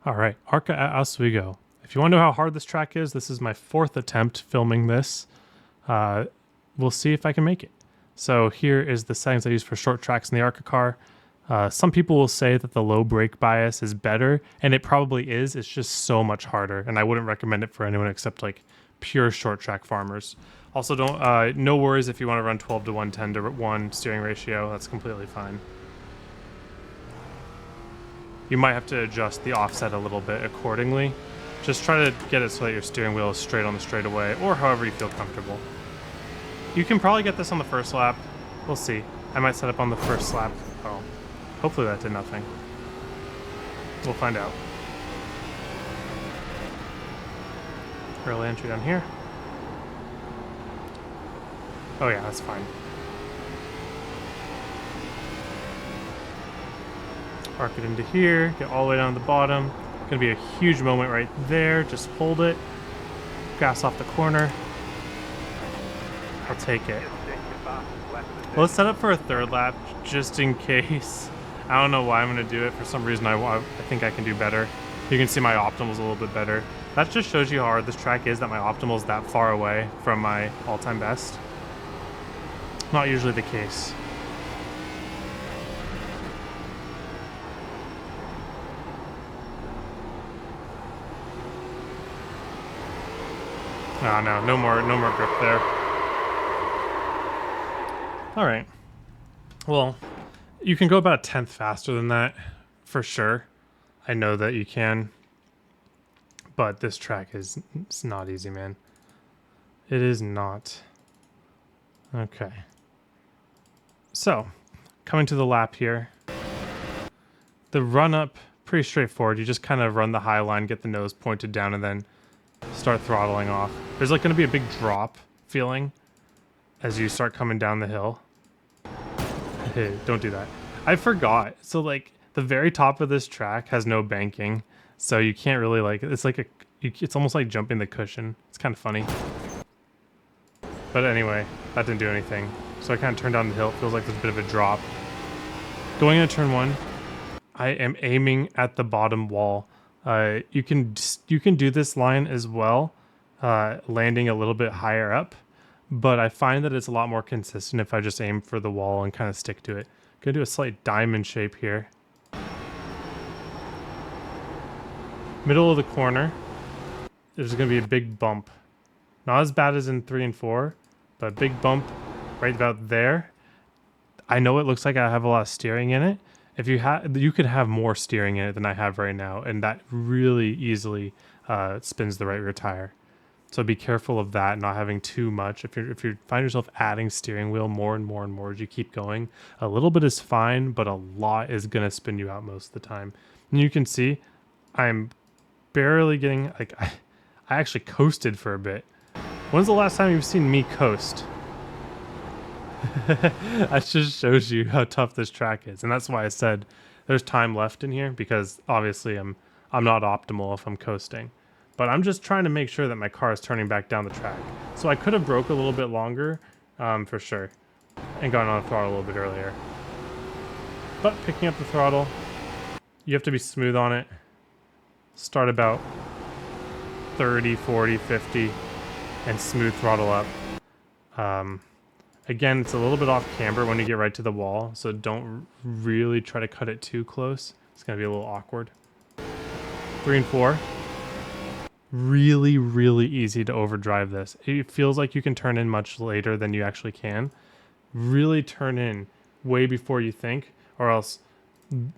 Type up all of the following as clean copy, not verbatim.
All right, ARCA at Oswego. If you want to know how hard this track is, this is my 4th attempt filming this. We'll see if I can make it. So here is the settings I use for short tracks in the ARCA car. Some people will say that the low brake bias is better, and it probably is. It's just so much harder, and I wouldn't recommend it for anyone except like pure short track farmers. Also, don't no worries if you want to run 12 to 110 to 1 steering ratio. That's completely fine. You might have to adjust the offset a little bit accordingly. Just try to get it so that your steering wheel is straight on the straightaway, or however you feel comfortable. You can probably get this on the first lap. We'll see. I might set up on the first lap. Oh, hopefully that did nothing. We'll find out. Early entry down here. Oh yeah, that's fine. Park it into here, get all the way down to the bottom. Gonna be a huge moment right there. Just hold it. Gas off the corner. I'll take it. Well, let's set up for a third lap just in case. I don't know why I'm gonna do it. For some reason, I think I can do better. You can see my optimal's a little bit better. That just shows you how hard this track is, that my optimal's that far away from my all-time best. Not usually the case. Oh, no more grip there. All right. Well, you can go about a 10th faster than that, for sure. I know that you can. But this track it's not easy, man. It is not. Okay. So, coming to the lap here. The run-up, pretty straightforward. You just kind of run the high line, get the nose pointed down, and then start throttling off. There's like going to be a big drop feeling as you start coming down the hill. Hey, don't do that. I forgot. So like the very top of this track has no banking, so you can't really like, it's almost like jumping the cushion. It's kind of funny. But anyway, that didn't do anything. So I kind of turned down the hill. It feels like there's a bit of a drop. Going into turn 1, I am aiming at the bottom wall. You can do this line as well, landing a little bit higher up, but I find that it's a lot more consistent if I just aim for the wall and kind of stick to it. Gonna do a slight diamond shape here. Middle of the corner, there's gonna be a big bump. Not as bad as in 3 and 4, but a big bump right about there. I know it looks like I have a lot of steering in it. If you could have more steering in it than I have right now, and that really easily spins the right rear tire. So be careful of that, not having too much. If you find yourself adding steering wheel more and more and more as you keep going, a little bit is fine, but a lot is gonna spin you out most of the time. And you can see, I'm barely getting like I actually coasted for a bit. When's the last time you've seen me coast? That just shows you how tough this track is, and that's why I said there's time left in here, because obviously I'm not optimal if I'm coasting, but I'm just trying to make sure that my car is turning back down the track. So I could have broke a little bit longer, for sure, and gone on the throttle a little bit earlier. But picking up the throttle, you have to be smooth on it. Start about 30, 40, 50, and smooth throttle up. Again, it's a little bit off camber when you get right to the wall, so don't really try to cut it too close. It's going to be a little awkward. 3 and 4. Really, really easy to overdrive this. It feels like you can turn in much later than you actually can. Really turn in way before you think, or else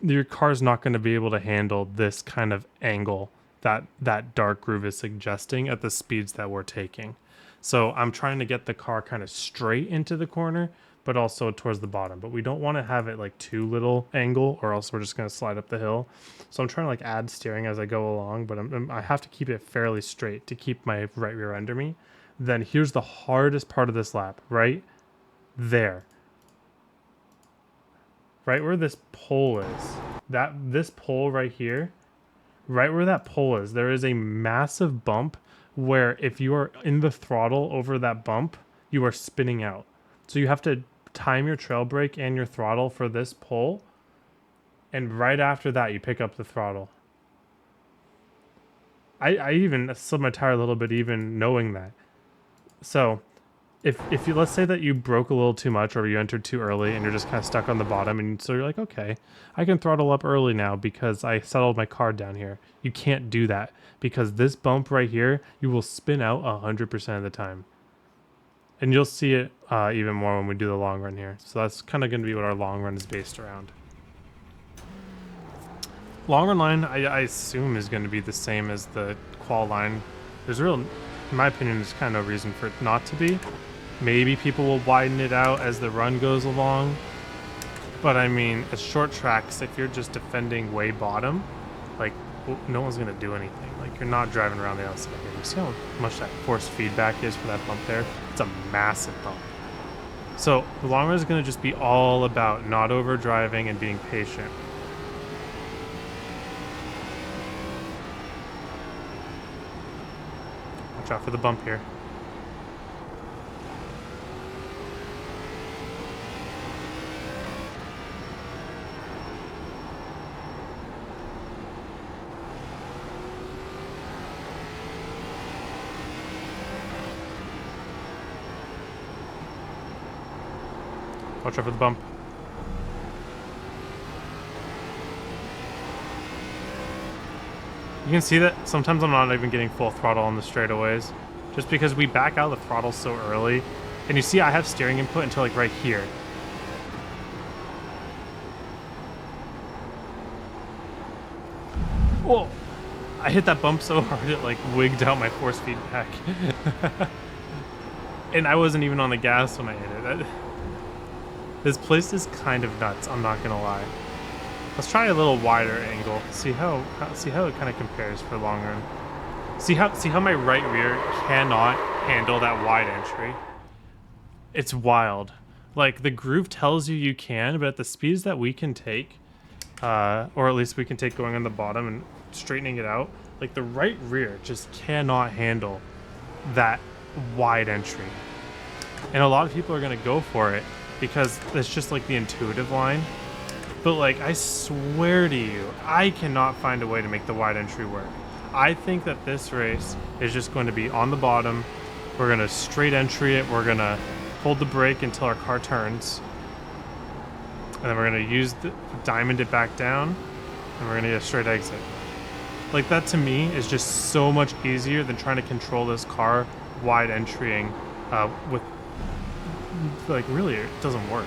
your car's not going to be able to handle this kind of angle that dark groove is suggesting at the speeds that we're taking. So I'm trying to get the car kind of straight into the corner, but also towards the bottom. But we don't want to have it like too little angle, or else we're just going to slide up the hill. So I'm trying to like add steering as I go along, but I have to keep it fairly straight to keep my right rear under me. Then here's the hardest part of this lap, right there. Right where this pole is. This pole right here, right where that pole is, there is a massive bump where if you are in the throttle over that bump, you are spinning out. So you have to time your trail brake and your throttle for this pole, and right after that you pick up the throttle. I even slid my tire a little bit even knowing that. So if you, let's say that you broke a little too much or you entered too early and you're just kind of stuck on the bottom, and so you're like, okay, I can throttle up early now because I settled my car down here. You can't do that because this bump right here, you will spin out 100% of the time. And you'll see it even more when we do the long run here. So that's kind of going to be what our long run is based around. Long run line, I assume, is going to be the same as the qual line. There's real, in my opinion, there's kind of no reason for it not to be. Maybe people will widen it out as the run goes along. But I mean, at short tracks, if you're just defending way bottom, like, no one's going to do anything. Like, you're not driving around the outside here. You see how much that force feedback is for that bump there? It's a massive bump. So the long run is going to just be all about not overdriving and being patient. Watch out for the bump here. Watch out for the bump. You can see that sometimes I'm not even getting full throttle on the straightaways, just because we back out the throttle so early. And you see I have steering input until like right here. Whoa! I hit that bump so hard it like wigged out my force feedback. And I wasn't even on the gas when I hit it. This place is kind of nuts, I'm not gonna lie. Let's try a little wider angle. See how it kind of compares for long run. See how my right rear cannot handle that wide entry. It's wild. Like the groove tells you can, but at the speeds that we can take, or at least we can take going on the bottom and straightening it out, like the right rear just cannot handle that wide entry. And a lot of people are gonna go for it because it's just like the intuitive line. But like, I swear to you, I cannot find a way to make the wide entry work. I think that this race is just going to be on the bottom. We're gonna straight entry it. We're gonna hold the brake until our car turns. And then we're gonna use the diamond it back down, and we're gonna get a straight exit. Like that to me is just so much easier than trying to control this car wide entrying with, like, really, it doesn't work.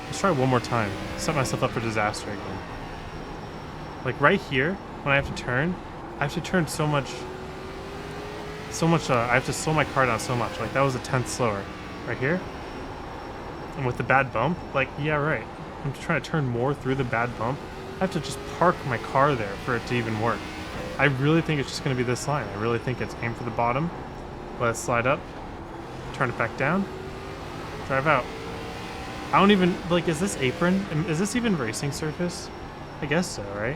Let's try it one more time. Set myself up for disaster again. Like right here, when I have to turn so much, I have to slow my car down so much. Like that was a tenth slower. Right here. And with the bad bump, like, yeah, right. I'm just trying to turn more through the bad bump. I have to just park my car there for it to even work. I really think it's just going to be this line. I really think it's aim for the bottom. Let it slide up. Turn it back down. Drive out. I don't even, like, is this apron? Is this even racing surface? I guess so, right?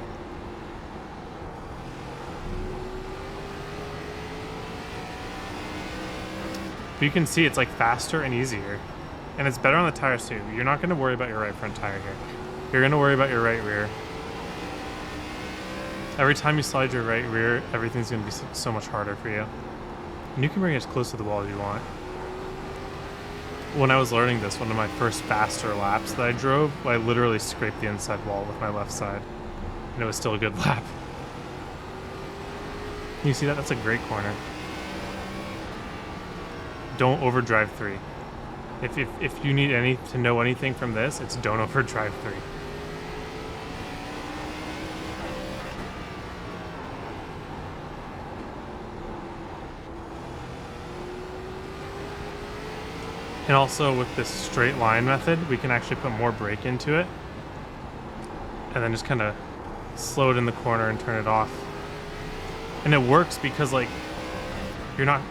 But you can see it's like faster and easier. And it's better on the tires too. You're not going to worry about your right front tire here. You're going to worry about your right rear. Every time you slide your right rear, everything's going to be so much harder for you. And you can bring it as close to the wall as you want. When I was learning this, one of my first faster laps that I drove, I literally scraped the inside wall with my left side. And it was still a good lap. You see that? That's a great corner. Don't overdrive 3. If you need to know anything from this, it's don't overdrive 3. And also with this straight line method, we can actually put more brake into it. And then just kind of slow it in the corner and turn it off. And it works because, like, you're not...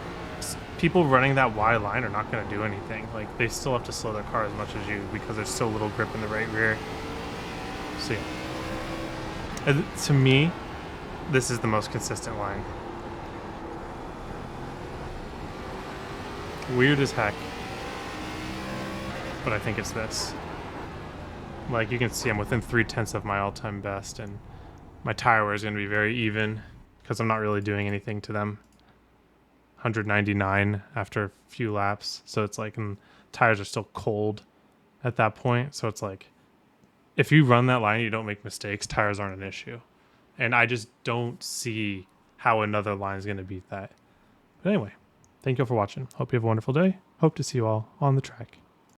People running that wide line are not going to do anything. Like, they still have to slow their car as much as you because there's so little grip in the right rear. So, yeah. And to me, this is the most consistent line. Weird as heck. But I think it's this. Like, you can see I'm within 0.3 of my all-time best, and my tire wear is going to be very even because I'm not really doing anything to them. 199 after a few laps. So it's like, and tires are still cold at that point. So it's like, if you run that line and you don't make mistakes, tires aren't an issue. And I just don't see how another line is going to beat that. But anyway, thank you all for watching. Hope you have a wonderful day. Hope to see you all on the track.